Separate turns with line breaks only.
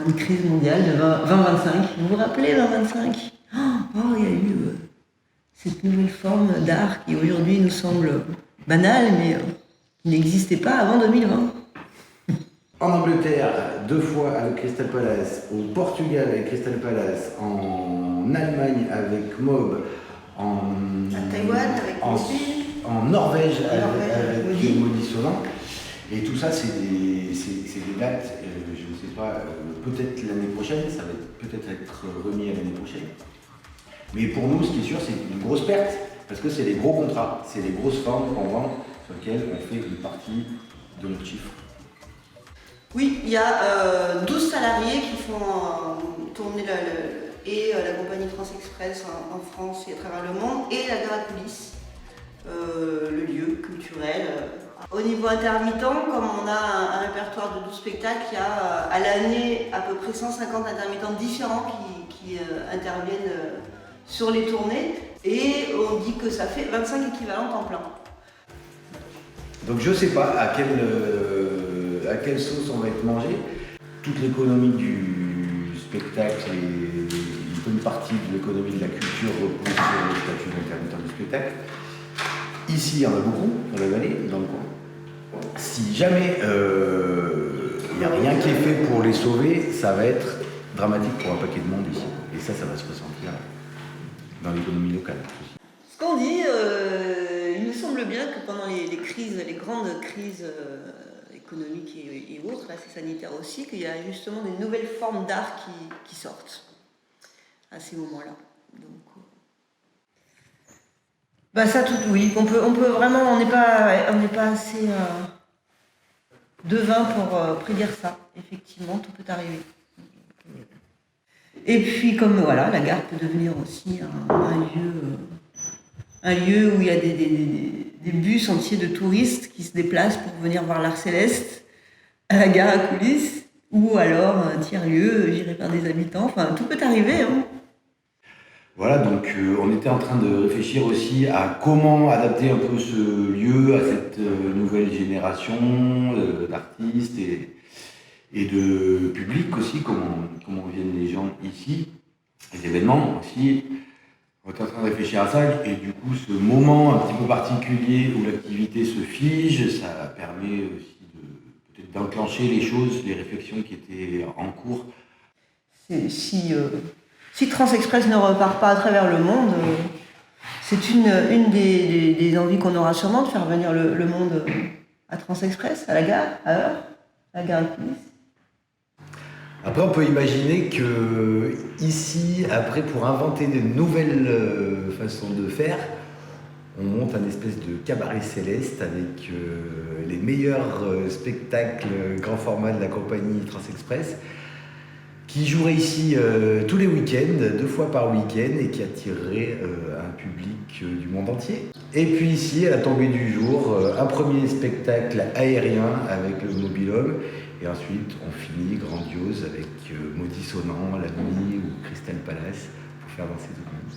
une crise mondiale de 2025. Vous vous rappelez 2025 ? Il y a eu cette nouvelle forme d'art qui aujourd'hui nous semble banale, mais qui n'existait pas avant 2020.
En Angleterre, 2 fois avec Crystal Palace, au Portugal avec Crystal Palace, en Allemagne avec Mob,
À Taïwan avec
en Norvège avec
Maudit.
Maudit Solan. Et tout ça, c'est des dates, je ne sais pas, peut-être l'année prochaine, ça va peut-être être remis à l'année prochaine. Mais pour nous, ce qui est sûr, c'est une grosse perte, parce que c'est des gros contrats, c'est des grosses formes qu'on vend, sur lesquelles on fait une partie de notre chiffre.
Oui, il y a 12 salariés qui font tourner la compagnie France Express en France et à travers le monde, et la gare à coulisses, le lieu culturel. Au niveau intermittent, comme on a un répertoire de 12 spectacles, il y a à l'année à peu près 150 intermittents différents qui interviennent sur les tournées, et on dit que ça fait 25 équivalents temps plein.
Donc je ne sais pas à quelle sauce on va être mangé. Toute l'économie du spectacle et une bonne partie de l'économie de la culture repose sur le statut d'intermittent du spectacle. Ici, il y en a beaucoup, dans la vallée, dans le coin. Si jamais il n'y a rien qui est fait pour les sauver, ça va être dramatique pour un paquet de monde ici. Et ça va se ressentir dans l'économie locale aussi.
Ce qu'on dit, il me semble bien que pendant les crises, les grandes crises économiques et autres, là c'est sanitaire aussi, qu'il y a justement des nouvelles formes d'art qui sortent à ces moments-là. Donc, ça tout, oui, on peut vraiment, on n'est pas assez devin pour prédire ça. Effectivement, tout peut arriver. Et puis comme voilà, la gare peut devenir aussi un lieu où il y a des bus entiers de touristes qui se déplacent pour venir voir l'Art Céleste à la gare à coulisses, ou alors un tiers-lieu géré par des habitants. Enfin, tout peut arriver. Hein.
Voilà, donc on était en train de réfléchir aussi à comment adapter un peu ce lieu à cette nouvelle génération d'artistes et de public aussi, comment viennent les gens ici, les événements aussi. On est en train de réfléchir à ça, et du coup ce moment un petit peu particulier où l'activité se fige, ça permet aussi peut-être d'enclencher les choses, les réflexions qui étaient en cours.
Si Transexpress ne repart pas à travers le monde, c'est une des envies qu'on aura sûrement, de faire venir le monde à Transexpress, à la gare, à Heure, à la gare à coulisses.
Après, on peut imaginer que ici, après, pour inventer de nouvelles façons de faire, on monte un espèce de cabaret céleste avec les meilleurs spectacles grand format de la compagnie Transexpress, qui jouerait ici tous les week-ends, 2 fois par week-end, et qui attirerait un public du monde entier. Et puis ici, à la tombée du jour, un premier spectacle aérien avec le mobil-homme, et ensuite on finit grandiose avec Maudit Solan, La Nuit ou Crystal Palace pour faire danser tout le monde.